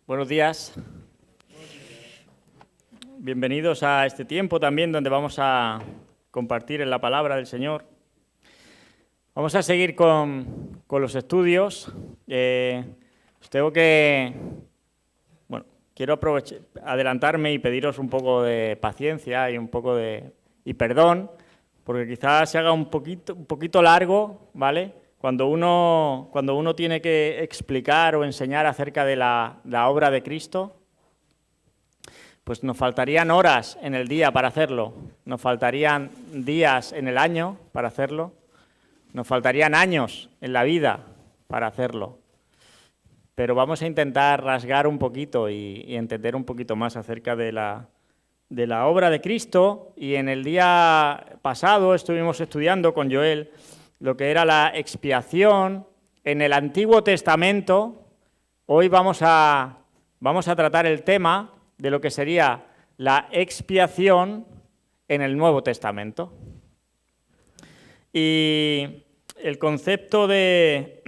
Buenos días. Bienvenidos a este tiempo también donde vamos a compartir en la palabra del Señor. Vamos a seguir con los estudios. Quiero adelantarme y pediros un poco de paciencia y un poco de perdón, porque quizás se haga un poquito largo, ¿vale? Cuando uno tiene que explicar o enseñar acerca de la obra de Cristo, pues nos faltarían horas en el día para hacerlo, nos faltarían días en el año para hacerlo, nos faltarían años en la vida para hacerlo. Pero vamos a intentar rasgar un poquito y entender un poquito más acerca de la obra de Cristo. Y en el día pasado estuvimos estudiando con Joel lo que era la expiación en el Antiguo Testamento. Hoy vamos a tratar el tema de lo que sería la expiación en el Nuevo Testamento. Y el concepto de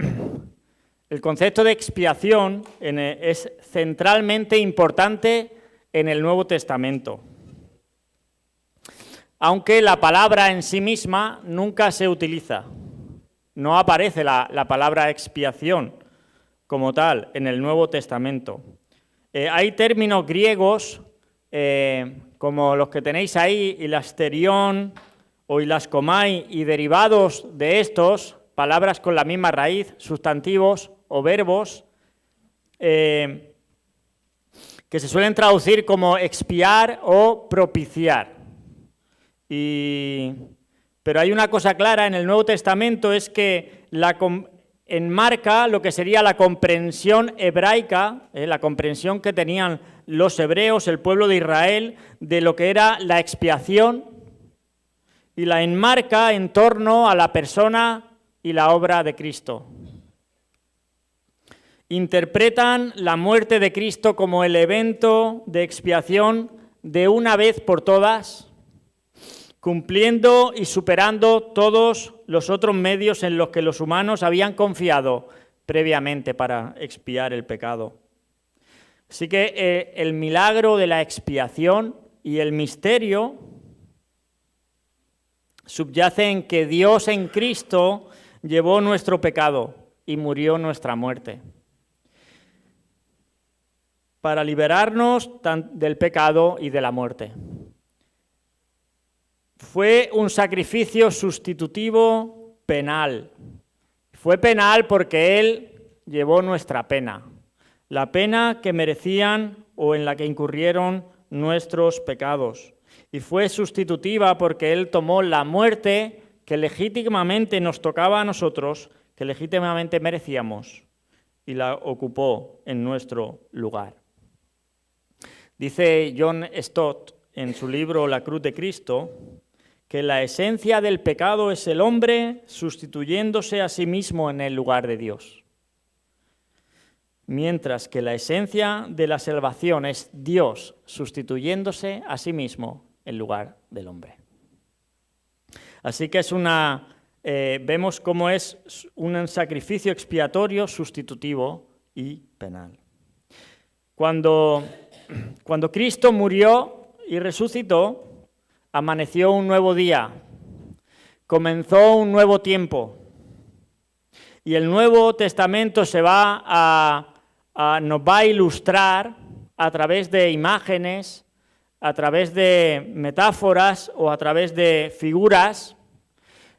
expiación es centralmente importante en el Nuevo Testamento. Aunque la palabra en sí misma nunca se utiliza. No aparece la palabra expiación como tal en el Nuevo Testamento. Hay términos griegos como los que tenéis ahí, hilasterión o hilaskomai, y derivados de estos, palabras con la misma raíz, sustantivos o verbos, que se suelen traducir como expiar o propiciar. Pero hay una cosa clara en el Nuevo Testamento, es que enmarca lo que sería la comprensión hebraica, la comprensión que tenían los hebreos, el pueblo de Israel, de lo que era la expiación, y la enmarca en torno a la persona y la obra de Cristo. Interpretan la muerte de Cristo como el evento de expiación de una vez por todas, cumpliendo y superando todos los otros medios en los que los humanos habían confiado previamente para expiar el pecado. Así que el milagro de la expiación y el misterio subyace en que Dios en Cristo llevó nuestro pecado y murió nuestra muerte, para liberarnos del pecado y de la muerte. Fue un sacrificio sustitutivo penal. Fue penal porque Él llevó nuestra pena, la pena que merecían o en la que incurrieron nuestros pecados. Y fue sustitutiva porque Él tomó la muerte que legítimamente nos tocaba a nosotros, que legítimamente merecíamos, y la ocupó en nuestro lugar. Dice John Stott en su libro La cruz de Cristo que la esencia del pecado es el hombre sustituyéndose a sí mismo en el lugar de Dios, mientras que la esencia de la salvación es Dios sustituyéndose a sí mismo en lugar del hombre. Así que vemos cómo es un sacrificio expiatorio, sustitutivo y penal. Cuando Cristo murió y resucitó, amaneció un nuevo día, comenzó un nuevo tiempo, y el Nuevo Testamento nos va a ilustrar a través de imágenes, a través de metáforas o a través de figuras,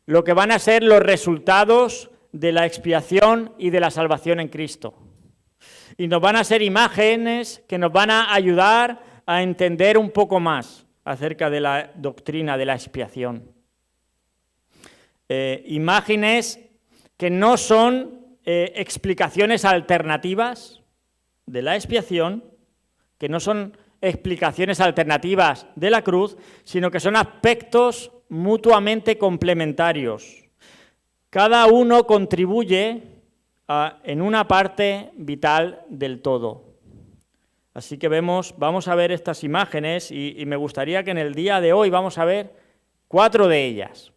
lo que van a ser los resultados de la expiación y de la salvación en Cristo. Y nos van a ser imágenes que nos van a ayudar a entender un poco más acerca de la doctrina de la expiación. Imágenes que no son explicaciones alternativas de la expiación, que no son explicaciones alternativas de la cruz, sino que son aspectos mutuamente complementarios. Cada uno contribuye en una parte vital del todo. Así que vamos a ver estas imágenes y me gustaría que en el día de hoy vamos a ver 4 de ellas.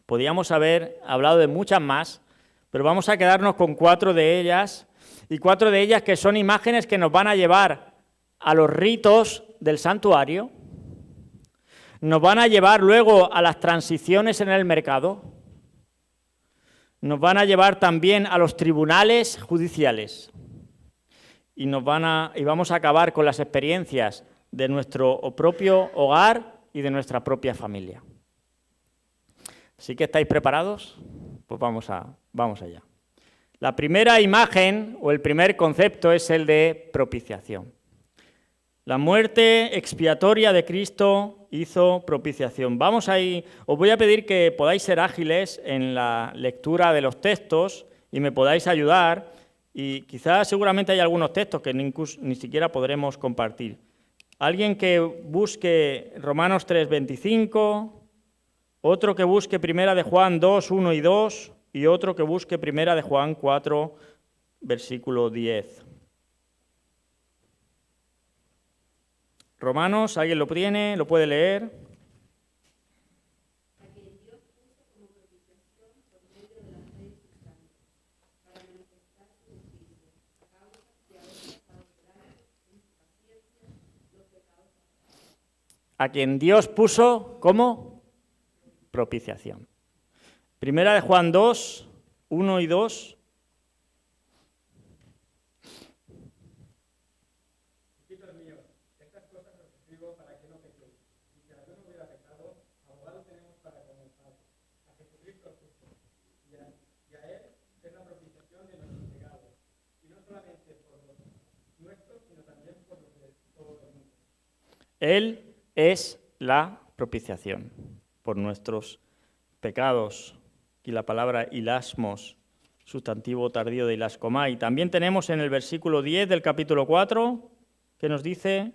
Podríamos haber hablado de muchas más, pero vamos a quedarnos con 4 de ellas y 4 de ellas que son imágenes que nos van a llevar a los ritos del santuario, nos van a llevar luego a las transiciones en el mercado, nos van a llevar también a los tribunales judiciales y vamos a acabar con las experiencias de nuestro propio hogar y de nuestra propia familia. ¿Sí que estáis preparados? Pues vamos allá. La primera imagen o el primer concepto es el de propiciación. La muerte expiatoria de Cristo hizo propiciación. Os voy a pedir que podáis ser ágiles en la lectura de los textos y me podáis ayudar, y quizás seguramente hay algunos textos que ni siquiera podremos compartir. Alguien que busque Romanos 3:25, otro que busque Primera de Juan 2:1 y 2, y otro que busque Primera de Juan 4, versículo 10. Romanos, ¿alguien lo tiene? ¿Lo puede leer? A quien Dios puso como propiciación. Primera de Juan 2, 1 y 2. Hijitos míos, estas cosas os escribo para que no pequéis. Y si alguno hubiera pecado, abogado tenemos para con el Padre, a Jesucristo justo. Y a Él es la propiciación de nuestros pecados. Y no solamente por los nuestros, sino también por los de todo el mundo. Él es la propiciación por nuestros pecados. Y la palabra hilasmos, sustantivo tardío de hilascomai. También tenemos en el versículo 10 del capítulo 4, que nos dice: en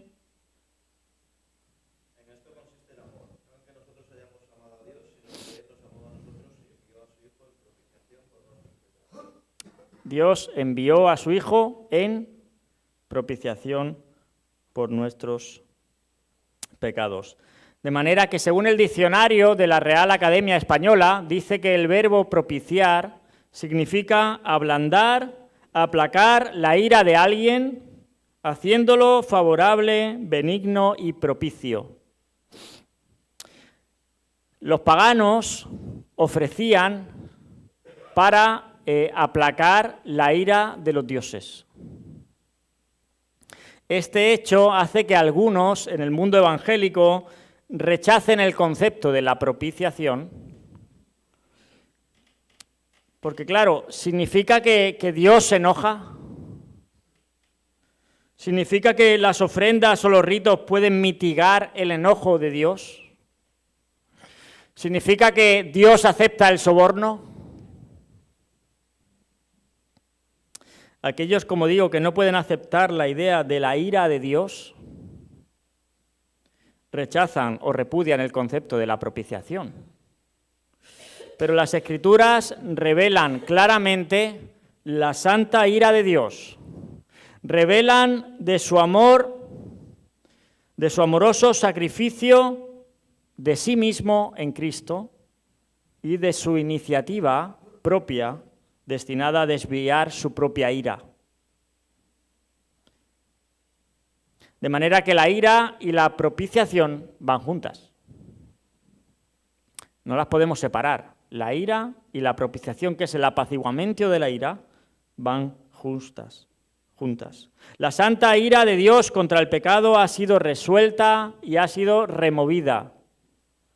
esto consiste el amor, no en que nosotros hayamos amado a Dios, sino que Él nos amó a nosotros y envió a su Hijo en propiciación por nuestros pecados. Dios envió a su Hijo en propiciación por nuestros pecados. De manera que, según el diccionario de la Real Academia Española, dice que el verbo propiciar significa ablandar, aplacar la ira de alguien, haciéndolo favorable, benigno y propicio. Los paganos ofrecían para aplacar la ira de los dioses. Este hecho hace que algunos en el mundo evangélico rechacen el concepto de la propiciación, porque claro, significa que Dios se enoja, significa que las ofrendas o los ritos pueden mitigar el enojo de Dios, significa que Dios acepta el soborno. Aquellos, como digo, que no pueden aceptar la idea de la ira de Dios, rechazan o repudian el concepto de la propiciación. Pero las Escrituras revelan claramente la santa ira de Dios, revelan de su amor, de su amoroso sacrificio de sí mismo en Cristo y de su iniciativa propia destinada a desviar su propia ira. De manera que la ira y la propiciación van juntas. No las podemos separar. La ira y la propiciación, que es el apaciguamiento de la ira, van juntas. La santa ira de Dios contra el pecado ha sido resuelta y ha sido removida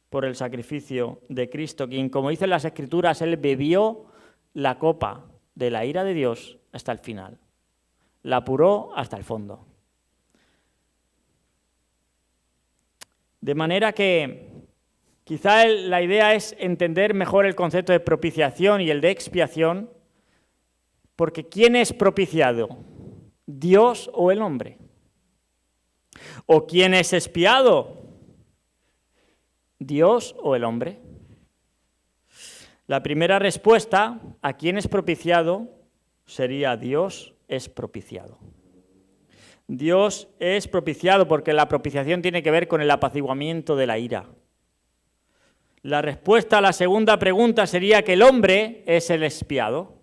por el sacrificio de Cristo, quien, como dicen las Escrituras, Él bebió la copa de la ira de Dios hasta el final. La apuró hasta el fondo. De manera que quizá la idea es entender mejor el concepto de propiciación y el de expiación, porque ¿quién es propiciado? ¿Dios o el hombre? ¿O quién es expiado? ¿Dios o el hombre? La primera respuesta a quién es propiciado sería Dios es propiciado. Dios es propiciado porque la propiciación tiene que ver con el apaciguamiento de la ira. La respuesta a la segunda pregunta sería que el hombre es el expiado.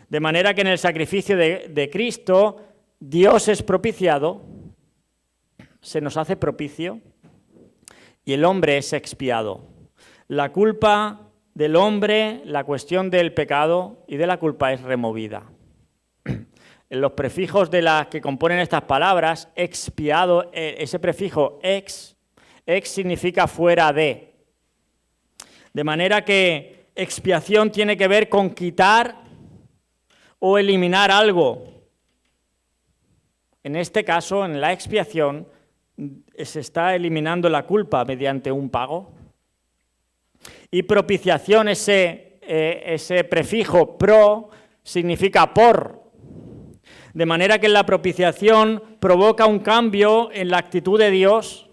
De manera que en el sacrificio de Cristo, Dios es propiciado, se nos hace propicio, y el hombre es expiado. La culpa del hombre, la cuestión del pecado y de la culpa es removida. En los prefijos de las que componen estas palabras, expiado, ese prefijo ex significa fuera de. De manera que expiación tiene que ver con quitar o eliminar algo. En este caso, en la expiación, se está eliminando la culpa mediante un pago. Y propiciación, ese prefijo pro, significa por. De manera que la propiciación provoca un cambio en la actitud de Dios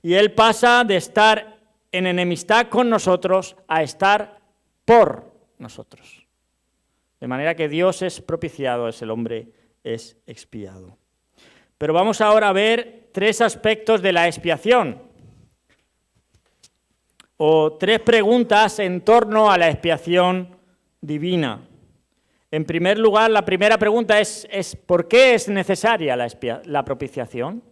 y Él pasa de estar en enemistad con nosotros a estar por nosotros. De manera que Dios es propiciado, el hombre es expiado. Pero vamos ahora a ver 3 aspectos de la expiación, o 3 preguntas en torno a la expiación divina. En primer lugar, la primera pregunta es ¿por qué es necesaria la propiciación?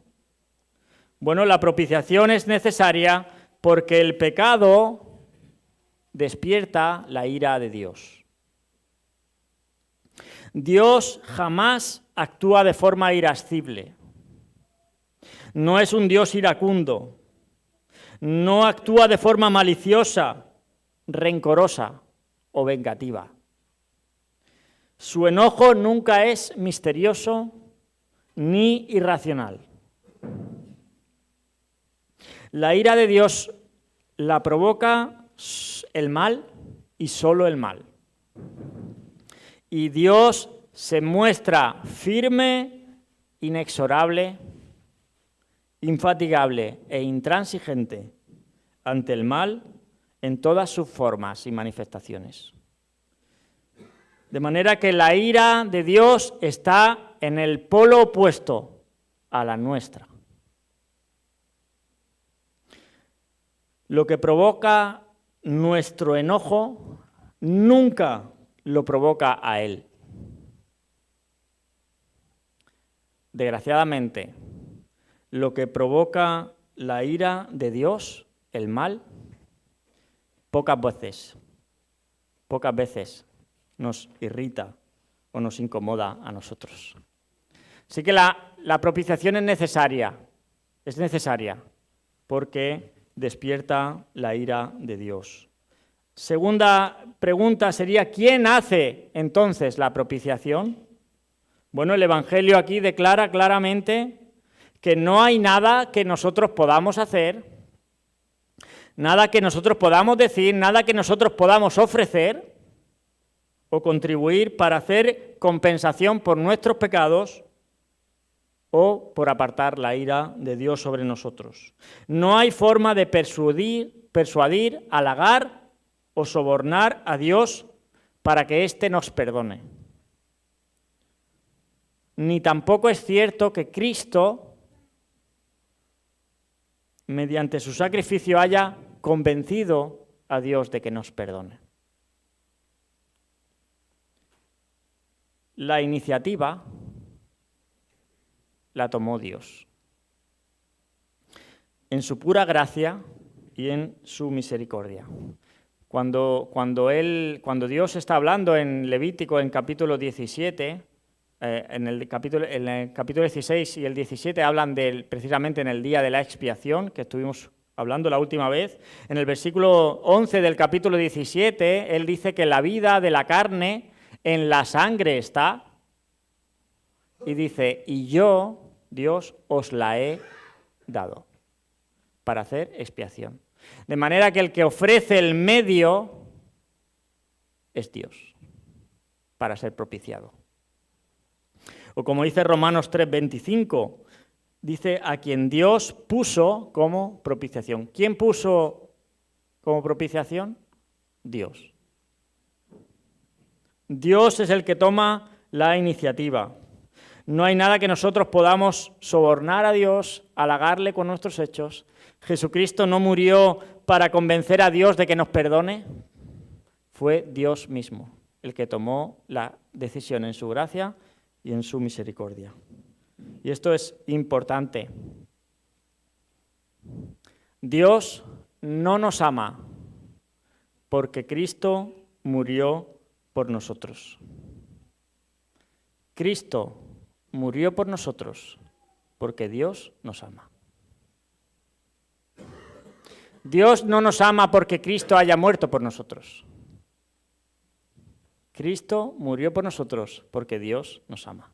Bueno, la propiciación es necesaria porque el pecado despierta la ira de Dios. Dios jamás actúa de forma irascible. No es un Dios iracundo. No actúa de forma maliciosa, rencorosa o vengativa. Su enojo nunca es misterioso ni irracional. La ira de Dios la provoca el mal y solo el mal. Y Dios se muestra firme, inexorable, infatigable e intransigente ante el mal en todas sus formas y manifestaciones. De manera que la ira de Dios está en el polo opuesto a la nuestra. Lo que provoca nuestro enojo nunca lo provoca a Él. Desgraciadamente, lo que provoca la ira de Dios, el mal, pocas veces nos irrita o nos incomoda a nosotros. Así que la propiciación es necesaria porque despierta la ira de Dios. Segunda pregunta sería, ¿quién hace entonces la propiciación? Bueno, el Evangelio aquí declara claramente que no hay nada que nosotros podamos hacer, nada que nosotros podamos decir, nada que nosotros podamos ofrecer o contribuir para hacer compensación por nuestros pecados o por apartar la ira de Dios sobre nosotros. No hay forma de persuadir, halagar o sobornar a Dios para que éste nos perdone. Ni tampoco es cierto que Cristo, mediante su sacrificio, haya convencido a Dios de que nos perdone. La iniciativa la tomó Dios, en su pura gracia y en su misericordia. Cuando Dios está hablando en Levítico, en capítulo 17, en el capítulo 16 y el 17 hablan precisamente en el día de la expiación, que estuvimos hablando la última vez. En el versículo 11 del capítulo 17, Él dice que la vida de la carne en la sangre está, y dice, y yo, Dios, os la he dado para hacer expiación. De manera que el que ofrece el medio es Dios para ser propiciado. O como dice Romanos 3:25, dice a quien Dios puso como propiciación. ¿Quién puso como propiciación? Dios. Dios es el que toma la iniciativa. No hay nada que nosotros podamos sobornar a Dios, halagarle con nuestros hechos. Jesucristo no murió para convencer a Dios de que nos perdone. Fue Dios mismo el que tomó la decisión en su gracia y en su misericordia. Y esto es importante. Dios no nos ama porque Cristo murió por nosotros. Cristo murió por nosotros porque Dios nos ama. Dios no nos ama porque Cristo haya muerto por nosotros. Cristo murió por nosotros porque Dios nos ama.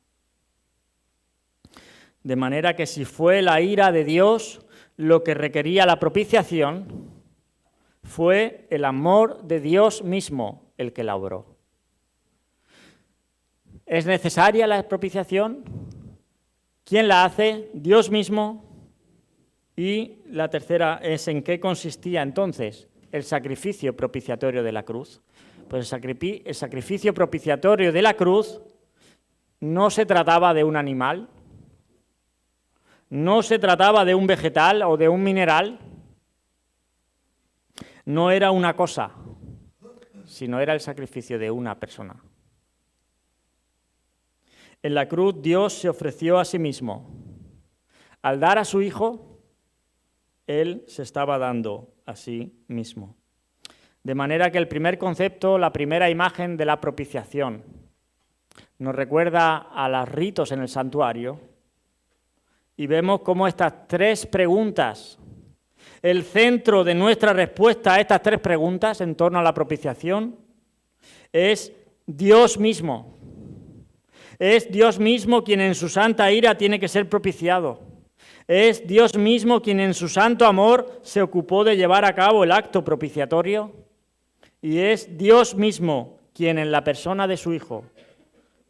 De manera que si fue la ira de Dios lo que requería la propiciación, fue el amor de Dios mismo el que la obró. ¿Es necesaria la propiciación? ¿Quién la hace? Dios mismo. Y la tercera es en qué consistía entonces el sacrificio propiciatorio de la cruz. Pues el sacrificio propiciatorio de la cruz no se trataba de un animal, no se trataba de un vegetal o de un mineral, no era una cosa, sino era el sacrificio de una persona. En la cruz Dios se ofreció a sí mismo. Al dar a su Hijo, Él se estaba dando a sí mismo. De manera que el primer concepto, la primera imagen de la propiciación, nos recuerda a los ritos en el santuario y vemos cómo estas tres preguntas, el centro de nuestra respuesta a estas tres preguntas en torno a la propiciación es Dios mismo. Es Dios mismo quien en su santa ira tiene que ser propiciado. Es Dios mismo quien en su santo amor se ocupó de llevar a cabo el acto propiciatorio. Y es Dios mismo quien en la persona de su Hijo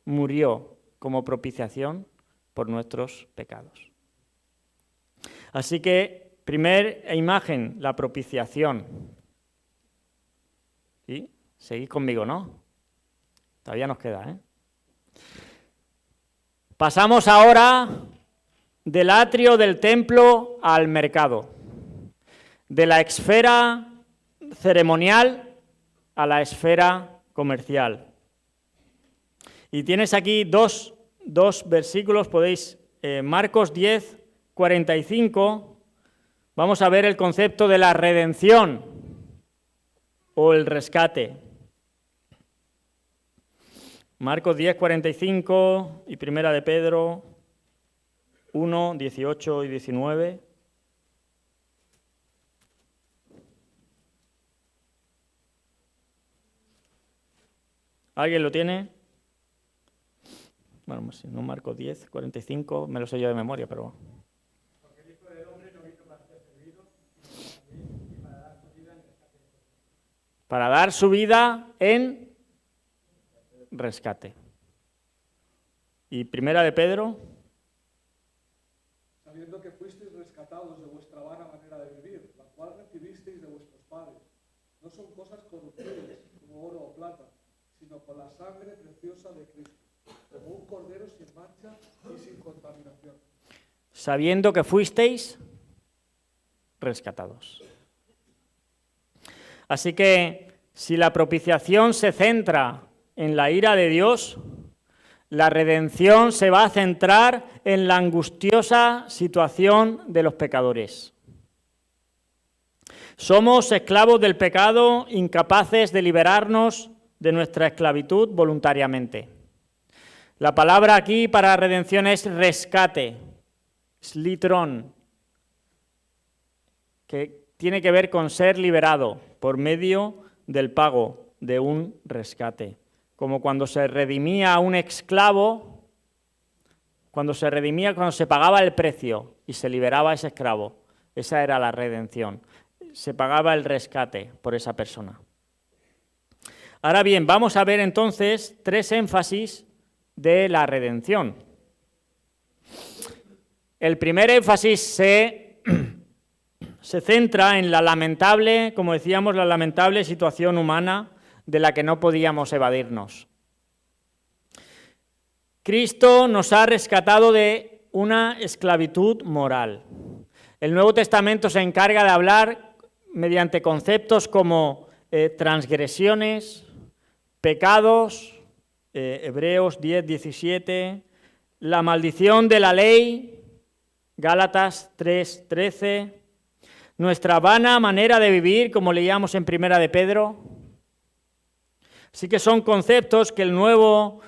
murió como propiciación por nuestros pecados. Así que, primera imagen, la propiciación. ¿Sí? Seguid conmigo, ¿no? Todavía nos queda, ¿eh? Pasamos ahora del atrio del templo al mercado, de la esfera ceremonial a la esfera comercial. Y tienes aquí dos versículos, podéis, Marcos 10, 45, vamos a ver el concepto de la redención o el rescate. Marcos 10, 45 y Primera de Pedro 1, 18 y 19. ¿Alguien lo tiene? Bueno, si no, Marcos 10, 45, me lo sé yo de memoria, pero... Porque el Hijo del Hombre no vino para ser servido, sino para dar su vida en rescate. Para dar su vida en rescate. Y Primera de Pedro... Sabiendo que fuisteis rescatados de vuestra vana manera de vivir, la cual recibisteis de vuestros padres. No son cosas corruptibles, como oro o plata, sino con la sangre preciosa de Cristo, como un cordero sin mancha y sin contaminación. Sabiendo que fuisteis rescatados. Así que si la propiciación se centra en la ira de Dios, la redención se va a centrar en la angustiosa situación de los pecadores. Somos esclavos del pecado, incapaces de liberarnos de nuestra esclavitud voluntariamente. La palabra aquí para redención es rescate, slitrón, que tiene que ver con ser liberado por medio del pago de un rescate. Como cuando se redimía a un esclavo, cuando se pagaba el precio y se liberaba a ese esclavo. Esa era la redención. Se pagaba el rescate por esa persona. Ahora bien, vamos a ver entonces tres énfasis de la redención. El primer énfasis se centra en la lamentable, como decíamos, la lamentable situación humana de la que no podíamos evadirnos. Cristo nos ha rescatado de una esclavitud moral. El Nuevo Testamento se encarga de hablar mediante conceptos como transgresiones, pecados, Hebreos 10, 17, la maldición de la ley, Gálatas 3, 13, nuestra vana manera de vivir, como leíamos en Primera de Pedro. Así que son conceptos que el Nuevo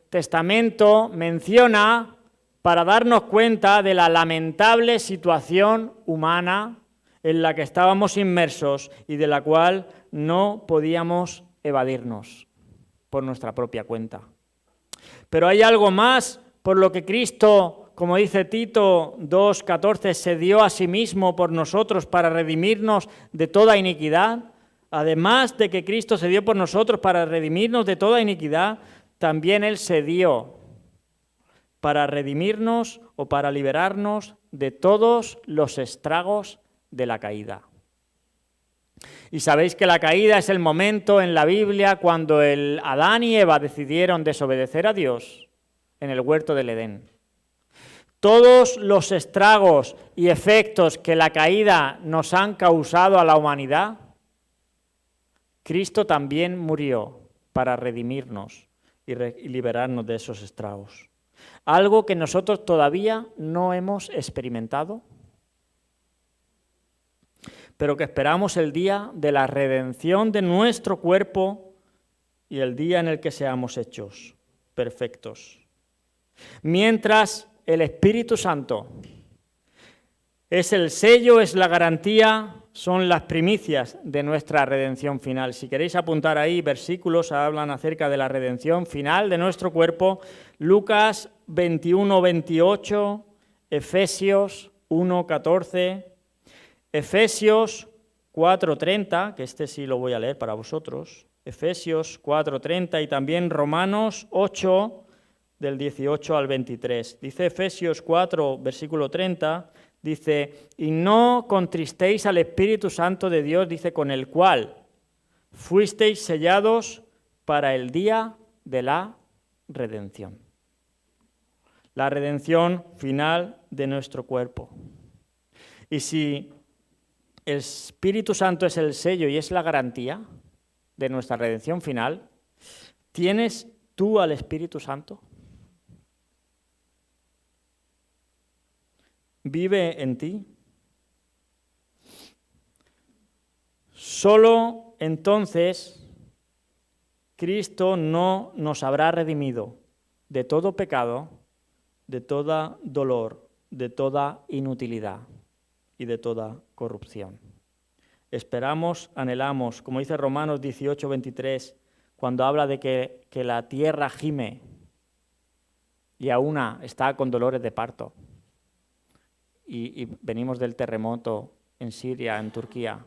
Testamento menciona para darnos cuenta de la lamentable situación humana en la que estábamos inmersos y de la cual no podíamos evadirnos por nuestra propia cuenta. Pero hay algo más por lo que Cristo, como dice Tito 2:14, se dio a sí mismo por nosotros para redimirnos de toda iniquidad. Además de que Cristo se dio por nosotros para redimirnos de toda iniquidad, también Él se dio para redimirnos o para liberarnos de todos los estragos de la caída. Y sabéis que la caída es el momento en la Biblia cuando Adán y Eva decidieron desobedecer a Dios en el huerto del Edén. Todos los estragos y efectos que la caída nos han causado a la humanidad, Cristo también murió para redimirnos y liberarnos de esos estragos. Algo que nosotros todavía no hemos experimentado, pero que esperamos el día de la redención de nuestro cuerpo y el día en el que seamos hechos perfectos. Mientras el Espíritu Santo es el sello, es la garantía, son las primicias de nuestra redención final. Si queréis apuntar ahí, versículos hablan acerca de la redención final de nuestro cuerpo. Lucas 21, 28, Efesios 1, 14, Efesios 4:30, que este sí lo voy a leer para vosotros, Efesios 4:30 y también Romanos 8, del 18 al 23. Dice Efesios 4, versículo 30, dice, y no contristéis al Espíritu Santo de Dios, dice, con el cual fuisteis sellados para el día de la redención. La redención final de nuestro cuerpo. Y si el Espíritu Santo es el sello y es la garantía de nuestra redención final, ¿tienes tú al Espíritu Santo? ¿Vive en ti? Solo entonces Cristo no nos habrá redimido de todo pecado, de toda dolor, de toda inutilidad y de toda corrupción. Esperamos, anhelamos, como dice Romanos 18, 23, cuando habla de que la tierra gime y aún está con dolores de parto. Y venimos del terremoto en Siria, en Turquía,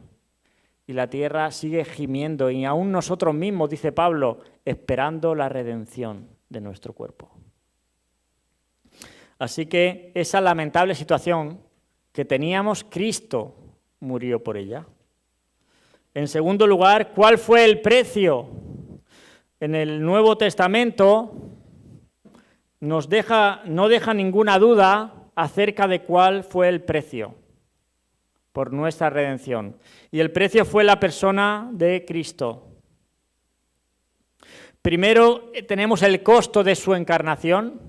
y la tierra sigue gimiendo, y aún nosotros mismos, dice Pablo, esperando la redención de nuestro cuerpo. Así que esa lamentable situación que teníamos, Cristo murió por ella. En segundo lugar, ¿cuál fue el precio? En el Nuevo Testamento no deja ninguna duda acerca de cuál fue el precio por nuestra redención. Y el precio fue la persona de Cristo. Primero tenemos el costo de su encarnación,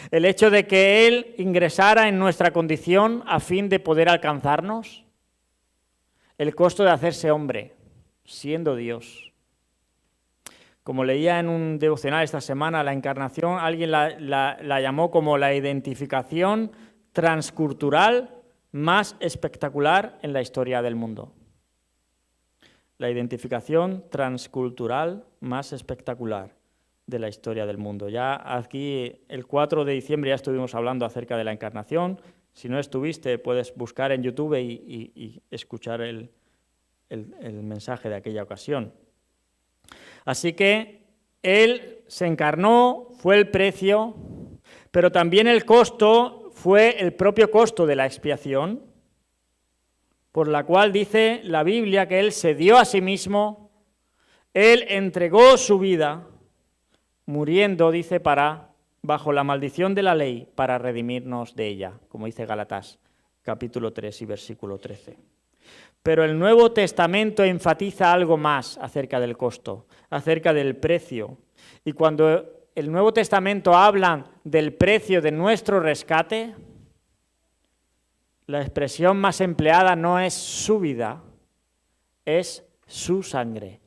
el hecho de que Él ingresara en nuestra condición a fin de poder alcanzarnos, el costo de hacerse hombre, siendo Dios. Como leía en un devocional esta semana, la encarnación, alguien la llamó como la identificación transcultural más espectacular en la historia del mundo. La identificación transcultural más espectacular de la historia del mundo. Ya aquí, el 4 de diciembre, ya estuvimos hablando acerca de la encarnación. Si no estuviste, puedes buscar en YouTube y escuchar el mensaje de aquella ocasión. Así que Él se encarnó, fue el precio, pero también el costo fue el propio costo de la expiación, por la cual dice la Biblia que Él se dio a sí mismo, Él entregó su vida, muriendo, dice, bajo la maldición de la ley, para redimirnos de ella, como dice Gálatas capítulo 3 y versículo 13. Pero el Nuevo Testamento enfatiza algo más acerca del costo, acerca del precio. Y cuando el Nuevo Testamento habla del precio de nuestro rescate, la expresión más empleada no es su vida, es su sangre.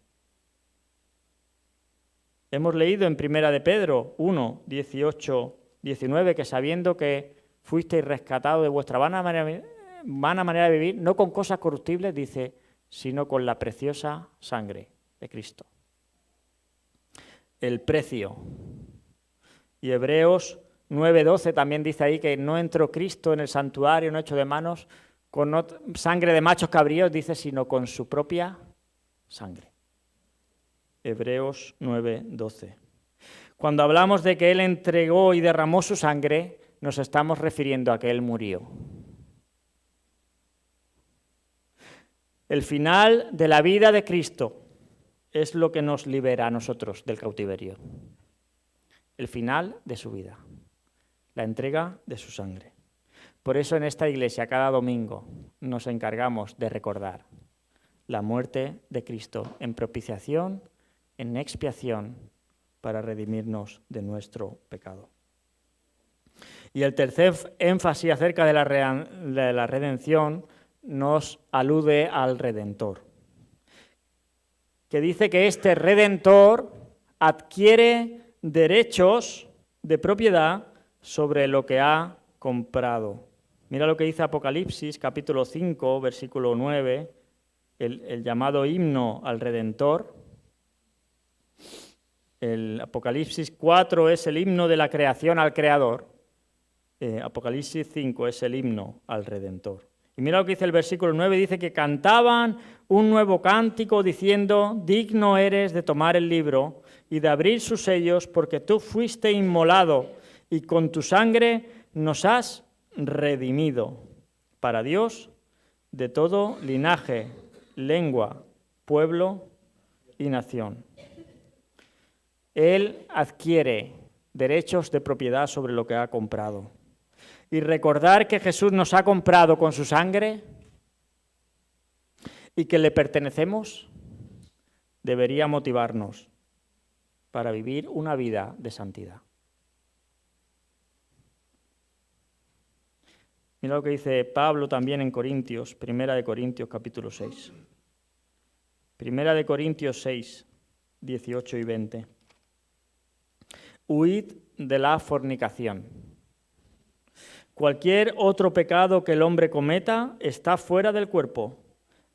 Hemos leído en 1 de Pedro 1, 18, 19, que sabiendo que fuisteis rescatados de vuestra vana manera de vivir, no con cosas corruptibles, dice, sino con la preciosa sangre de Cristo. El precio. Y Hebreos 9:12 también dice ahí que no entró Cristo en el santuario no hecho de manos con sangre de machos cabríos, dice, sino con su propia sangre. Hebreos 9:12. Cuando hablamos de que Él entregó y derramó su sangre, nos estamos refiriendo a que Él murió. El final de la vida de Cristo es lo que nos libera a nosotros del cautiverio. El final de su vida, la entrega de su sangre. Por eso en esta iglesia cada domingo nos encargamos de recordar la muerte de Cristo en propiciación, en expiación, para redimirnos de nuestro pecado. Y el tercer énfasis acerca de la redención nos alude al Redentor, que dice que este Redentor adquiere derechos de propiedad sobre lo que ha comprado. Mira lo que dice Apocalipsis, capítulo 5, versículo 9, el llamado himno al Redentor. El Apocalipsis 4 es el himno de la creación al Creador. Apocalipsis 5 es el himno al Redentor. Y mira lo que dice el versículo 9, dice que cantaban un nuevo cántico diciendo, digno eres de tomar el libro y de abrir sus sellos, porque tú fuiste inmolado y con tu sangre nos has redimido para Dios de todo linaje, lengua, pueblo y nación. Él adquiere derechos de propiedad sobre lo que ha comprado. Y recordar que Jesús nos ha comprado con su sangre y que le pertenecemos debería motivarnos para vivir una vida de santidad. Mira lo que dice Pablo también en Corintios, 1 de Corintios capítulo 6. 1 de Corintios 6, 18 y 20. Huid de la fornicación. Cualquier otro pecado que el hombre cometa está fuera del cuerpo,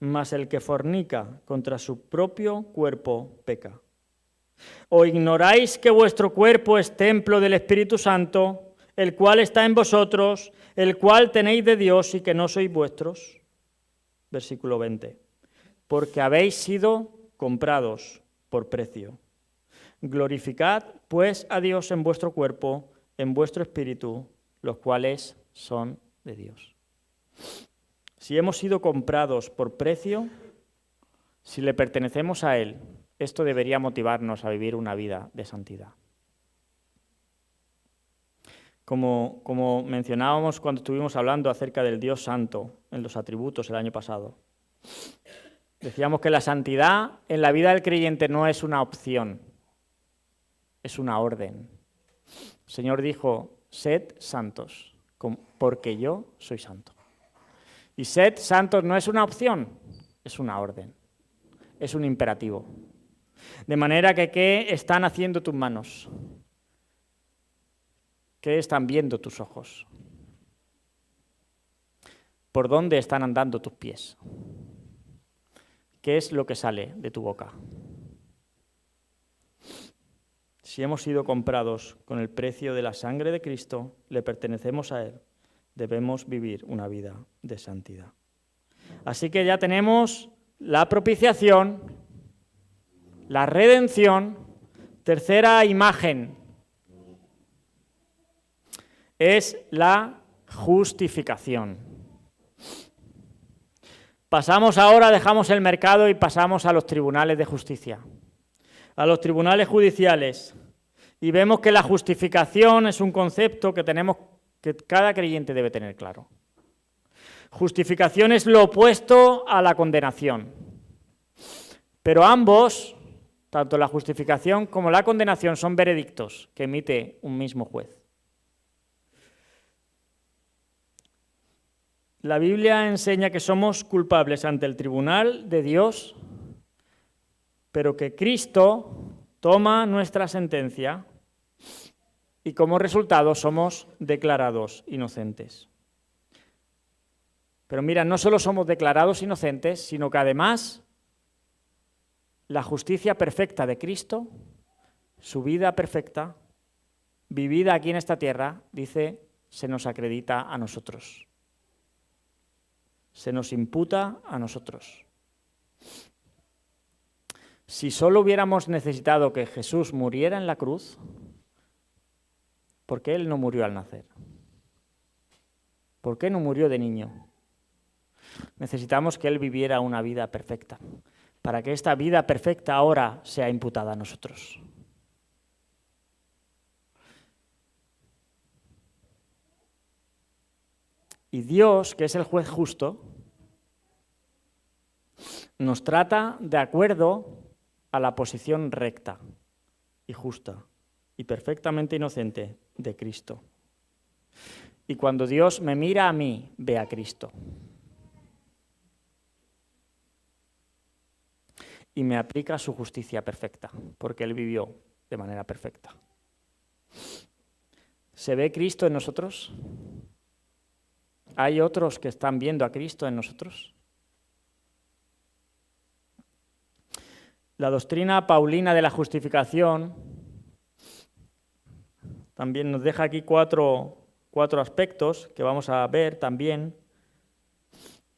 mas el que fornica contra su propio cuerpo peca. ¿O ignoráis que vuestro cuerpo es templo del Espíritu Santo, el cual está en vosotros, el cual tenéis de Dios y que no sois vuestros? Versículo 20. Porque habéis sido comprados por precio. Glorificad, pues, a Dios en vuestro cuerpo, en vuestro espíritu, los cuales son de Dios. Si hemos sido comprados por precio, si le pertenecemos a Él, esto debería motivarnos a vivir una vida de santidad. Como mencionábamos cuando estuvimos hablando acerca del Dios Santo en los atributos el año pasado, decíamos que la santidad en la vida del creyente no es una opción, es una orden. El Señor dijo, sed santos, porque yo soy santo. Y sed santos no es una opción, es una orden, es un imperativo. De manera que, ¿qué están haciendo tus manos? ¿Qué están viendo tus ojos? ¿Por dónde están andando tus pies? ¿Qué es lo que sale de tu boca? Si hemos sido comprados con el precio de la sangre de Cristo, le pertenecemos a Él, debemos vivir una vida de santidad. Así que ya tenemos la propiciación, la redención. Tercera imagen es la justificación. Pasamos ahora, dejamos el mercado y pasamos a los tribunales de justicia, a los tribunales judiciales. Y vemos que la justificación es un concepto que cada creyente debe tener claro. Justificación es lo opuesto a la condenación. Pero ambos, tanto la justificación como la condenación, son veredictos que emite un mismo juez. La Biblia enseña que somos culpables ante el tribunal de Dios, pero que Cristo toma nuestra sentencia y como resultado somos declarados inocentes. Pero mira, no solo somos declarados inocentes, sino que además la justicia perfecta de Cristo, su vida perfecta, vivida aquí en esta tierra, dice, se nos acredita a nosotros. Se nos imputa a nosotros. Si solo hubiéramos necesitado que Jesús muriera en la cruz, ¿por qué Él no murió al nacer? ¿Por qué no murió de niño? Necesitamos que Él viviera una vida perfecta, para que esta vida perfecta ahora sea imputada a nosotros. Y Dios, que es el juez justo, nos trata de acuerdo a la posición recta y justa y perfectamente inocente de Cristo. Y cuando Dios me mira a mí, ve a Cristo. Y me aplica su justicia perfecta, porque Él vivió de manera perfecta. ¿Se ve Cristo en nosotros? ¿Hay otros que están viendo a Cristo en nosotros? La doctrina paulina de la justificación también nos deja aquí cuatro aspectos que vamos a ver también.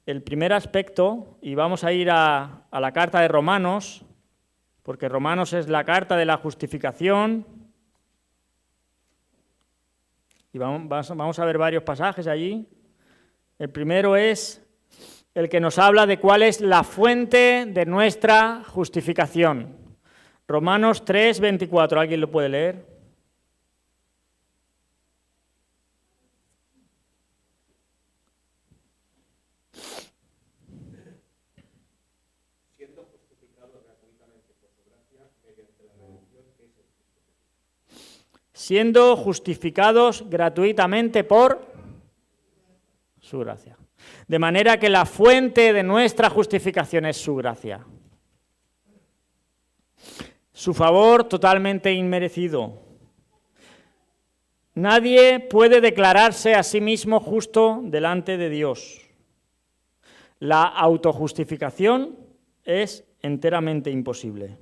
El primer aspecto, y vamos a ir a la carta de Romanos, porque Romanos es la carta de la justificación, y vamos a ver varios pasajes allí. El primero es el que nos habla de cuál es la fuente de nuestra justificación. Romanos 3:24, ¿alguien lo puede leer? Siendo justificados gratuitamente por su gracia. De manera que la fuente de nuestra justificación es su gracia. Su favor totalmente inmerecido. Nadie puede declararse a sí mismo justo delante de Dios. La autojustificación es enteramente imposible.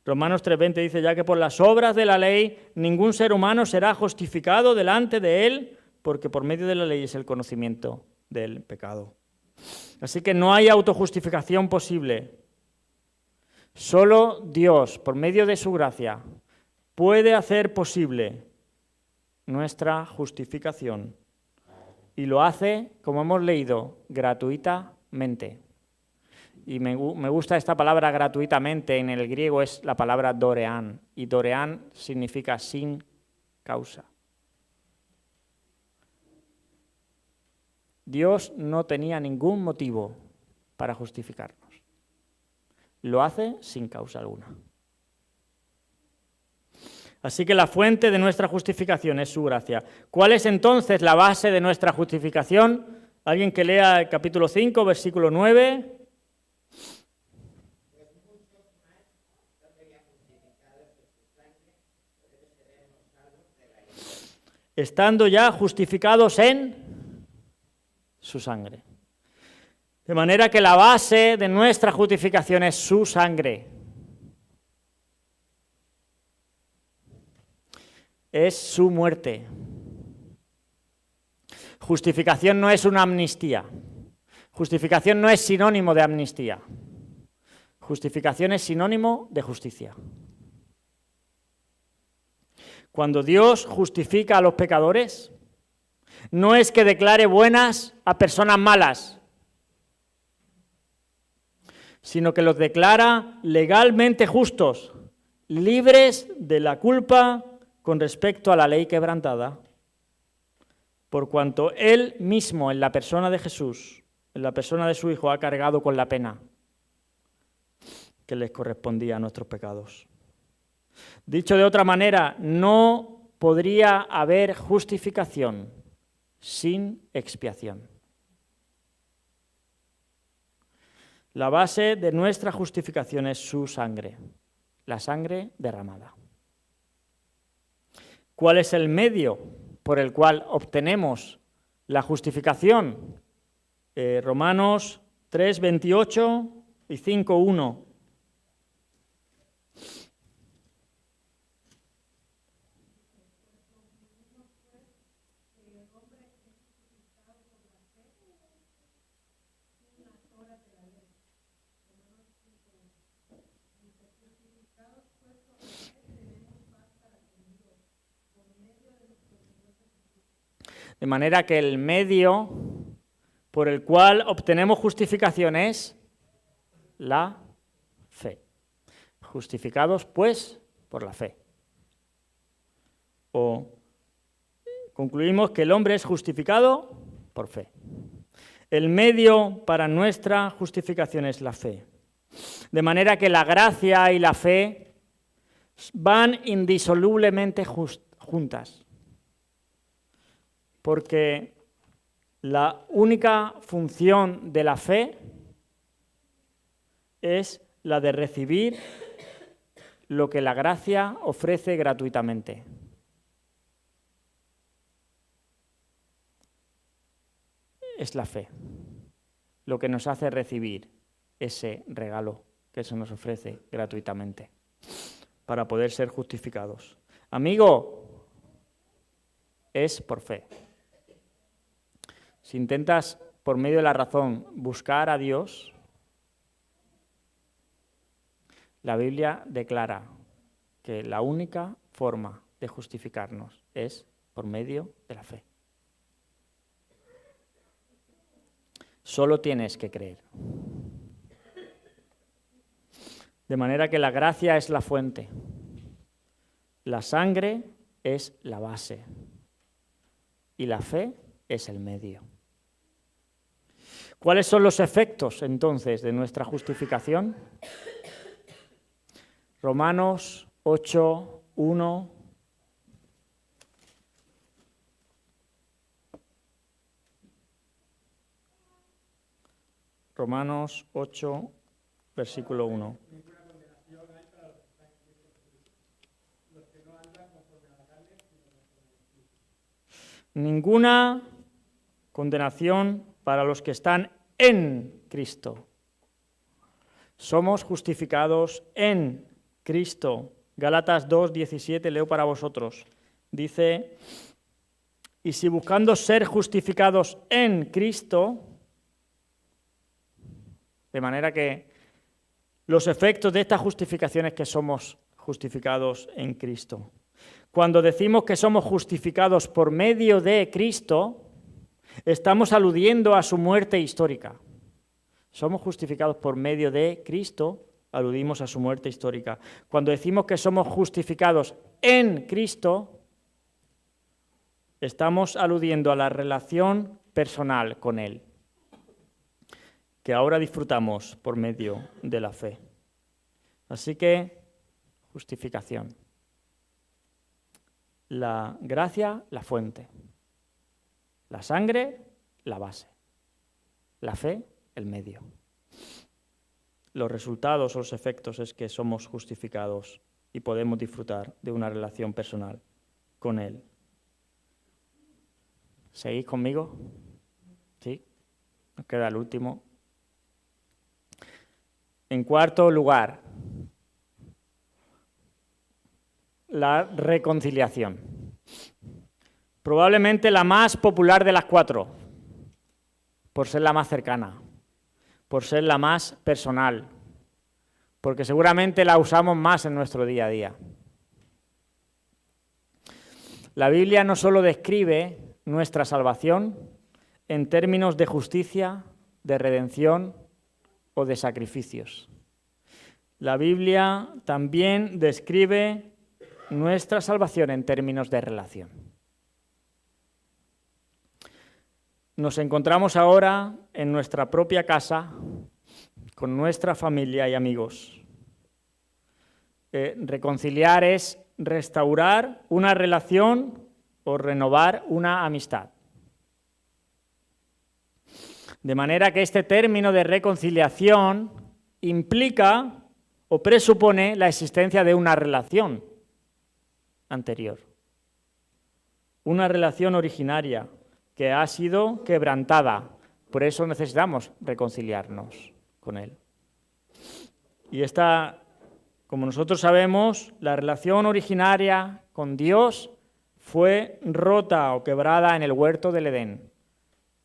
Romanos 3:20 dice ya que por las obras de la ley ningún ser humano será justificado delante de él, porque por medio de la ley es el conocimiento del pecado. Así que no hay autojustificación posible. Solo Dios, por medio de su gracia, puede hacer posible nuestra justificación. Y lo hace, como hemos leído, gratuitamente. Y me gusta esta palabra gratuitamente, en el griego es la palabra dorean, y dorean significa sin causa. Dios no tenía ningún motivo para justificarnos. Lo hace sin causa alguna. Así que la fuente de nuestra justificación es su gracia. ¿Cuál es entonces la base de nuestra justificación? ¿Alguien que lea el capítulo 5, versículo 9? Estando ya justificados en su sangre. De manera que la base de nuestra justificación es su sangre. Es su muerte. Justificación no es una amnistía. Justificación no es sinónimo de amnistía. Justificación es sinónimo de justicia. Cuando Dios justifica a los pecadores, no es que declare buenas a personas malas, sino que los declara legalmente justos, libres de la culpa con respecto a la ley quebrantada, por cuanto Él mismo, en la persona de Jesús, en la persona de su Hijo, ha cargado con la pena que les correspondía a nuestros pecados. Dicho de otra manera, no podría haber justificación sin expiación. La base de nuestra justificación es su sangre, la sangre derramada. ¿Cuál es el medio por el cual obtenemos la justificación? Romanos 3, 28 y 5, 1. De manera que el medio por el cual obtenemos justificación es la fe. Justificados, pues, por la fe. O concluimos que el hombre es justificado por fe. El medio para nuestra justificación es la fe. De manera que la gracia y la fe van indisolublemente juntas. Porque la única función de la fe es la de recibir lo que la gracia ofrece gratuitamente. Es la fe lo que nos hace recibir ese regalo que se nos ofrece gratuitamente para poder ser justificados. Amigo, es por fe. Si intentas, por medio de la razón, buscar a Dios, la Biblia declara que la única forma de justificarnos es por medio de la fe. Solo tienes que creer. De manera que la gracia es la fuente, la sangre es la base y la fe es el medio. ¿Cuáles son los efectos, entonces, de nuestra justificación? Romanos 8, 1. Romanos 8, versículo 1. Ninguna condenación para los que están en Cristo. Somos justificados en Cristo. Gálatas 2, 17, leo para vosotros. Dice, y si buscando ser justificados en Cristo, de manera que los efectos de esta justificación es que somos justificados en Cristo. Cuando decimos que somos justificados por medio de Cristo, estamos aludiendo a su muerte histórica. Somos justificados por medio de Cristo, aludimos a su muerte histórica. Cuando decimos que somos justificados en Cristo, estamos aludiendo a la relación personal con Él, que ahora disfrutamos por medio de la fe. Así que, justificación. La gracia, la fuente. La sangre, la base. La fe, el medio. Los resultados o los efectos es que somos justificados y podemos disfrutar de una relación personal con Él. ¿Seguís conmigo? ¿Sí? Nos queda el último. En cuarto lugar, la reconciliación. Probablemente la más popular de las cuatro, por ser la más cercana, por ser la más personal, porque seguramente la usamos más en nuestro día a día. La Biblia no solo describe nuestra salvación en términos de justicia, de redención o de sacrificios. La Biblia también describe nuestra salvación en términos de relación. nos encontramos ahora en nuestra propia casa, con nuestra familia y amigos. Reconciliar es restaurar una relación o renovar una amistad. De manera que este término de reconciliación implica o presupone la existencia de una relación anterior. Una relación originaria que ha sido quebrantada. Por eso necesitamos reconciliarnos con Él. Y esta, como nosotros sabemos, la relación originaria con Dios fue rota o quebrada en el huerto del Edén,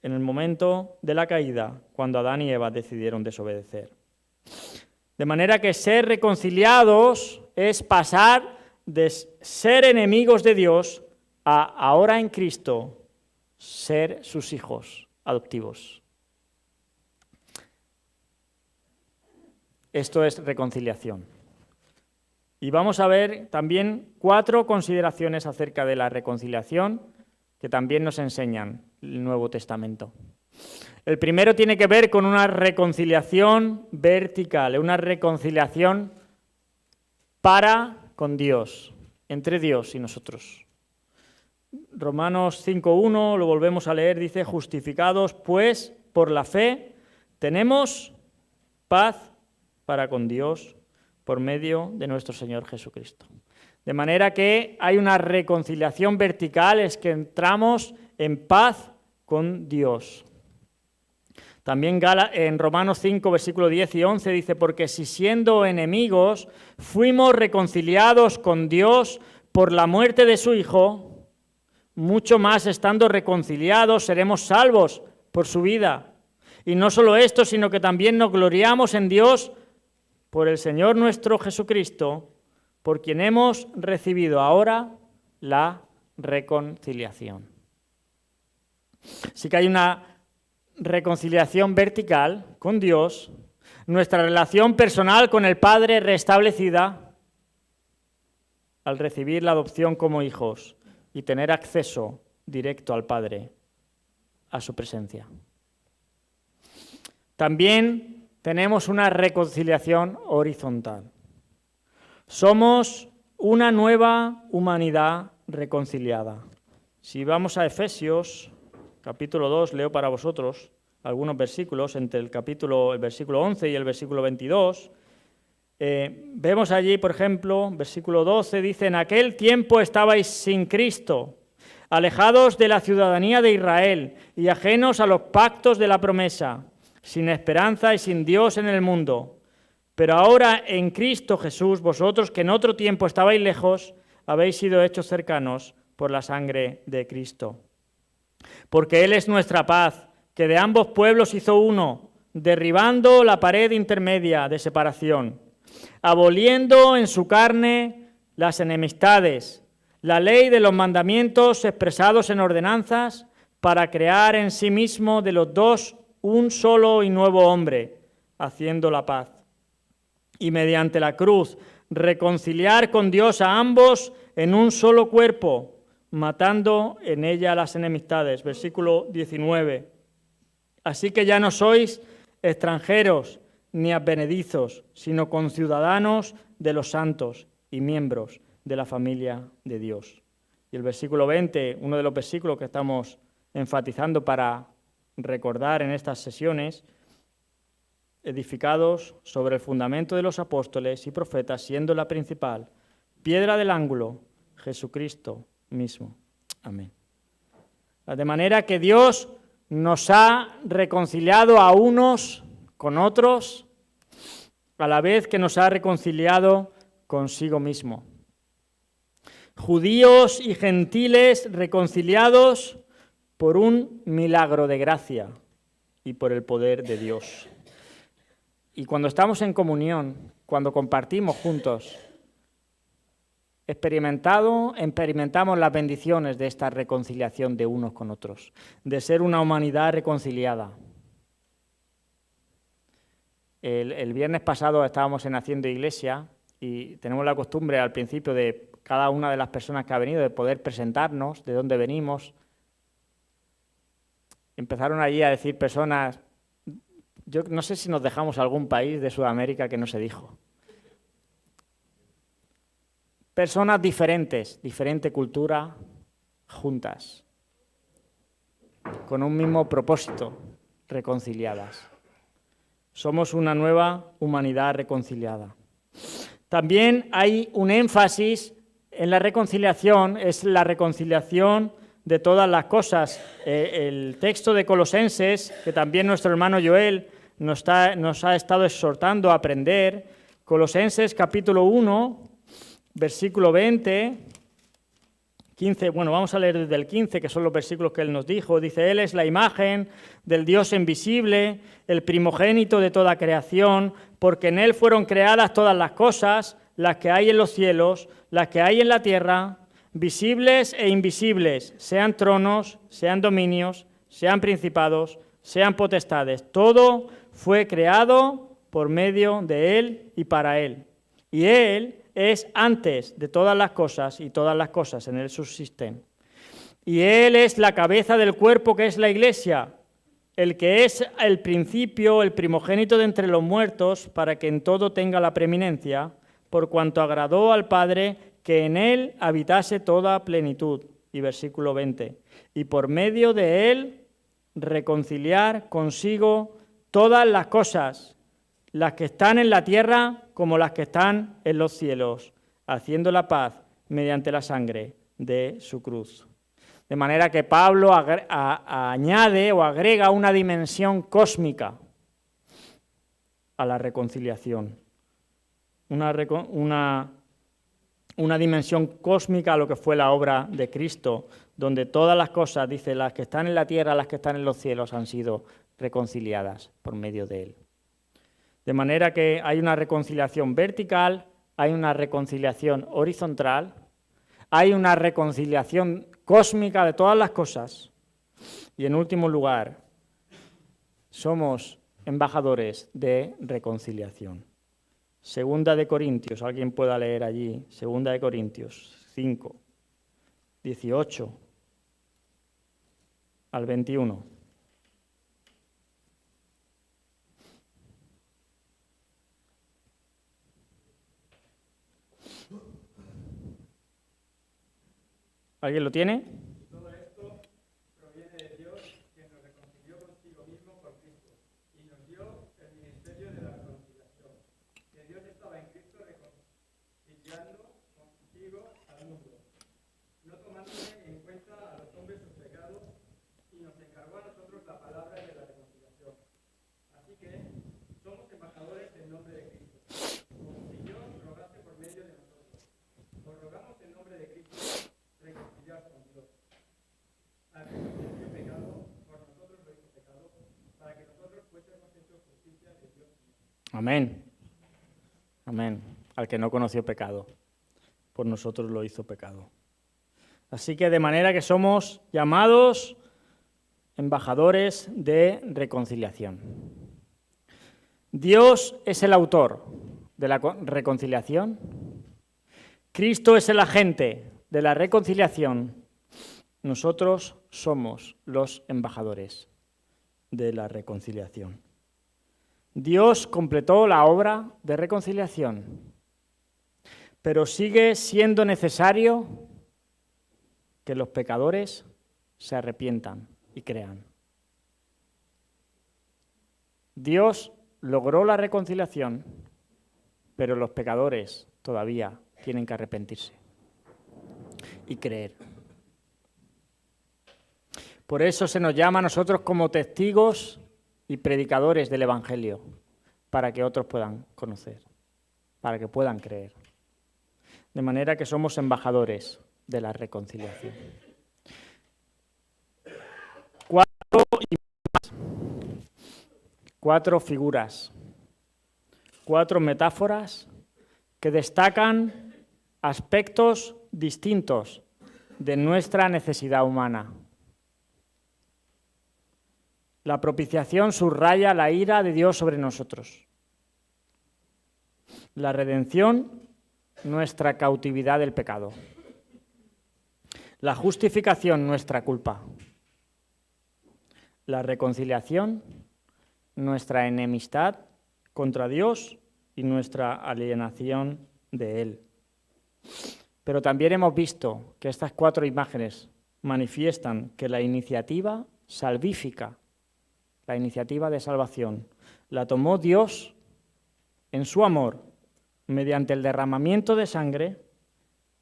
en el momento de la caída, cuando Adán y Eva decidieron desobedecer. De manera que ser reconciliados es pasar de ser enemigos de Dios a ahora en Cristo ser sus hijos adoptivos. Esto es reconciliación. Y vamos a ver también 4 consideraciones acerca de la reconciliación que también nos enseñan el Nuevo Testamento. El primero tiene que ver con una reconciliación vertical, una reconciliación con Dios, entre Dios y nosotros. Romanos 5:1, lo volvemos a leer, dice: justificados pues por la fe, tenemos paz para con Dios por medio de nuestro Señor Jesucristo. De manera que hay una reconciliación vertical, es que entramos en paz con Dios. También en Romanos 5, versículo 10 y 11 dice: porque si siendo enemigos fuimos reconciliados con Dios por la muerte de su Hijo, mucho más estando reconciliados seremos salvos por su vida. Y no solo esto, sino que también nos gloriamos en Dios por el Señor nuestro Jesucristo, por quien hemos recibido ahora la reconciliación. Así que hay una reconciliación vertical con Dios, nuestra relación personal con el Padre restablecida al recibir la adopción como hijos y tener acceso directo al Padre, a su presencia. También tenemos una reconciliación horizontal. Somos una nueva humanidad reconciliada. Si vamos a Efesios, capítulo 2, leo para vosotros algunos versículos, entre el versículo 11 y el versículo 22. Vemos allí, por ejemplo, versículo 12, dice: en aquel tiempo estabais sin Cristo, alejados de la ciudadanía de Israel y ajenos a los pactos de la promesa, sin esperanza y sin Dios en el mundo. Pero ahora en Cristo Jesús, vosotros que en otro tiempo estabais lejos, habéis sido hechos cercanos por la sangre de Cristo. Porque Él es nuestra paz, que de ambos pueblos hizo uno, derribando la pared intermedia de separación, aboliendo en su carne las enemistades, la ley de los mandamientos expresados en ordenanzas, para crear en sí mismo de los dos un solo y nuevo hombre, haciendo la paz. Y mediante la cruz reconciliar con Dios a ambos en un solo cuerpo, matando en ella las enemistades. Versículo 19. Así que ya no sois extranjeros ni advenedizos, sino conciudadanos de los santos y miembros de la familia de Dios. Y el versículo 20, uno de los versículos que estamos enfatizando para recordar en estas sesiones: edificados sobre el fundamento de los apóstoles y profetas, siendo la principal piedra del ángulo Jesucristo mismo. Amén. De manera que Dios nos ha reconciliado a unos con otros, a la vez que nos ha reconciliado consigo mismo. Judíos y gentiles reconciliados por un milagro de gracia y por el poder de Dios. Y cuando estamos en comunión, cuando compartimos juntos, experimentamos las bendiciones de esta reconciliación de unos con otros, de ser una humanidad reconciliada. El viernes pasado estábamos en Haciendo Iglesia y tenemos la costumbre al principio de cada una de las personas que ha venido de poder presentarnos, de dónde venimos. Empezaron allí a decir personas, yo no sé si nos dejamos algún país de Sudamérica que no se dijo. Personas diferentes, diferente cultura, juntas, con un mismo propósito, reconciliadas. Somos una nueva humanidad reconciliada. También hay un énfasis en la reconciliación, es la reconciliación de todas las cosas. El texto de Colosenses, que también nuestro hermano Joel nos ha estado exhortando a aprender, Colosenses capítulo 1, versículo 20, 15, bueno, vamos a leer desde el 15, que son los versículos que él nos dijo. Dice, Él es la imagen del Dios invisible, el primogénito de toda creación, porque en Él fueron creadas todas las cosas, las que hay en los cielos, las que hay en la tierra, visibles e invisibles, sean tronos, sean dominios, sean principados, sean potestades. Todo fue creado por medio de Él y para Él. Y Él es antes de todas las cosas y todas las cosas en Él subsisten. Y Él es la cabeza del cuerpo que es la Iglesia, el que es el principio, el primogénito de entre los muertos, para que en todo tenga la preeminencia, por cuanto agradó al Padre que en Él habitase toda plenitud. Y versículo 20. Y por medio de Él reconciliar consigo todas las cosas, las que están en la tierra como las que están en los cielos, haciendo la paz mediante la sangre de su cruz. De manera que Pablo añade o agrega una dimensión cósmica a la reconciliación. Una dimensión cósmica a lo que fue la obra de Cristo, donde todas las cosas, dice, las que están en la tierra, las que están en los cielos, han sido reconciliadas por medio de Él. De manera que hay una reconciliación vertical, hay una reconciliación horizontal, hay una reconciliación cósmica de todas las cosas. Y en último lugar, somos embajadores de reconciliación. Segunda de Corintios, alguien pueda leer allí, Segunda de Corintios 5, 18 al 21. ¿Alguien lo tiene? Todo esto proviene de Dios, que nos reconcilió consigo mismo por Cristo y nos dio el ministerio de la reconciliación. Que Dios estaba en Cristo reconciliando consigo al mundo, no tomándole en cuenta a los hombres sus pecados, y nos encargó a nosotros la palabra de la reconciliación. Así que somos embajadores en nombre de Cristo, como si Dios rogase por medio de nosotros. Os rogamos en nombre de Cristo, reconciliar con Dios. Al que no conoció pecado, por nosotros lo hizo pecado, para que nosotros fuésemos hechos justicia de Dios. Amén. Amén. Al que no conoció pecado, por nosotros lo hizo pecado. Así que de manera que somos llamados embajadores de reconciliación. Dios es el autor de la reconciliación. Cristo es el agente de la reconciliación. Nosotros somos los embajadores de la reconciliación. Dios completó la obra de reconciliación, pero sigue siendo necesario que los pecadores se arrepientan y crean. Dios logró la reconciliación, pero los pecadores todavía tienen que arrepentirse y creer. Por eso se nos llama a nosotros como testigos y predicadores del Evangelio, para que otros puedan conocer, para que puedan creer. De manera que somos embajadores de la reconciliación. 4 figuras, 4 metáforas que destacan aspectos distintos de nuestra necesidad humana. La propiciación subraya la ira de Dios sobre nosotros. La redención, nuestra cautividad del pecado. La justificación, nuestra culpa. la reconciliación, nuestra enemistad contra Dios y nuestra alienación de Él. Pero también hemos visto que estas 4 imágenes manifiestan que la iniciativa salvífica, la iniciativa de salvación, la tomó Dios en su amor mediante el derramamiento de sangre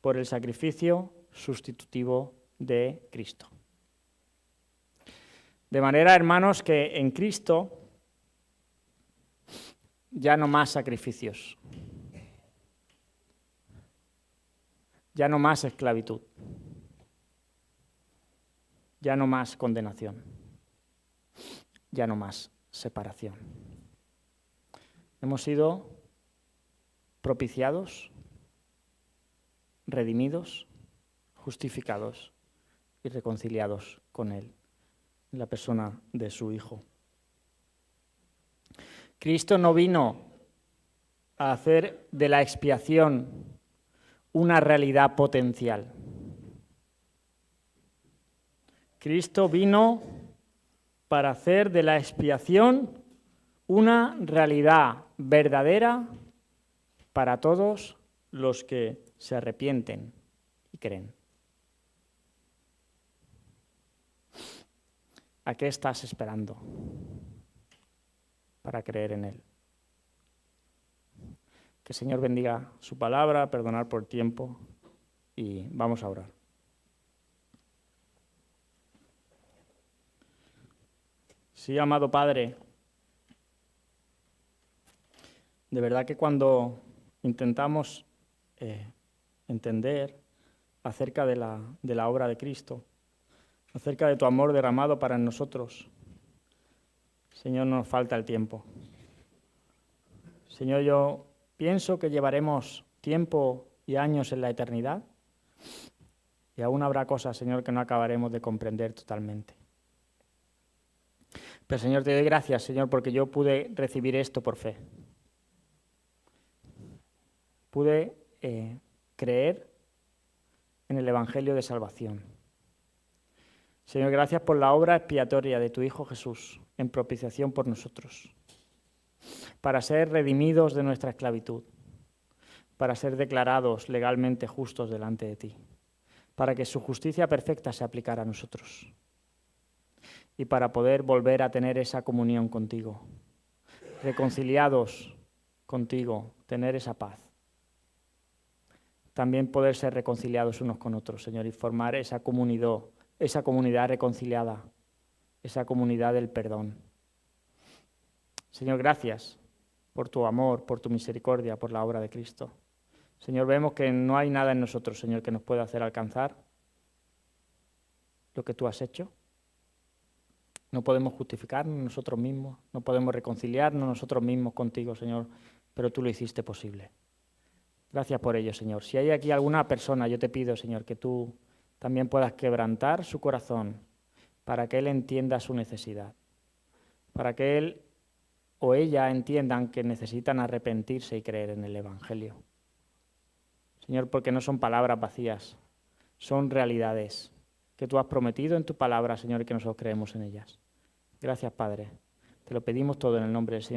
por el sacrificio sustitutivo de Cristo. De manera, hermanos, que en Cristo ya no más sacrificios, ya no más esclavitud, ya no más condenación, ya no más separación. Hemos sido propiciados, redimidos, justificados y reconciliados con Él, en la persona de su Hijo. Cristo no vino a hacer de la expiación una realidad potencial. Cristo vino para hacer de la expiación una realidad verdadera para todos los que se arrepienten y creen. ¿A qué estás esperando para creer en Él? Que el Señor bendiga su palabra, perdonar por tiempo y vamos a orar. Sí, amado Padre, de verdad que cuando intentamos entender acerca de la obra de Cristo, acerca de tu amor derramado para nosotros, Señor, nos falta el tiempo. Señor, yo pienso que llevaremos tiempo y años en la eternidad y aún habrá cosas, Señor, que no acabaremos de comprender totalmente. Pero, Señor, te doy gracias, Señor, porque yo pude recibir esto por fe. Pude creer en el Evangelio de salvación. Señor, gracias por la obra expiatoria de tu Hijo Jesús en propiciación por nosotros, para ser redimidos de nuestra esclavitud, para ser declarados legalmente justos delante de ti, para que su justicia perfecta se aplicara a nosotros y para poder volver a tener esa comunión contigo, reconciliados contigo, tener esa paz. También poder ser reconciliados unos con otros, Señor, y formar esa comunidad reconciliada, esa comunidad del perdón. Señor, gracias por tu amor, por tu misericordia, por la obra de Cristo. Señor, vemos que no hay nada en nosotros, Señor, que nos pueda hacer alcanzar lo que tú has hecho. No podemos justificarnos nosotros mismos, no podemos reconciliarnos nosotros mismos contigo, Señor, pero tú lo hiciste posible. Gracias por ello, Señor. Si hay aquí alguna persona, yo te pido, Señor, que tú también puedas quebrantar su corazón para que él entienda su necesidad, para que él o ella entiendan que necesitan arrepentirse y creer en el Evangelio. Señor, porque no son palabras vacías, son realidades que tú has prometido en tu palabra, Señor, y que nosotros creemos en ellas. Gracias, Padre. Te lo pedimos todo en el nombre del Señor.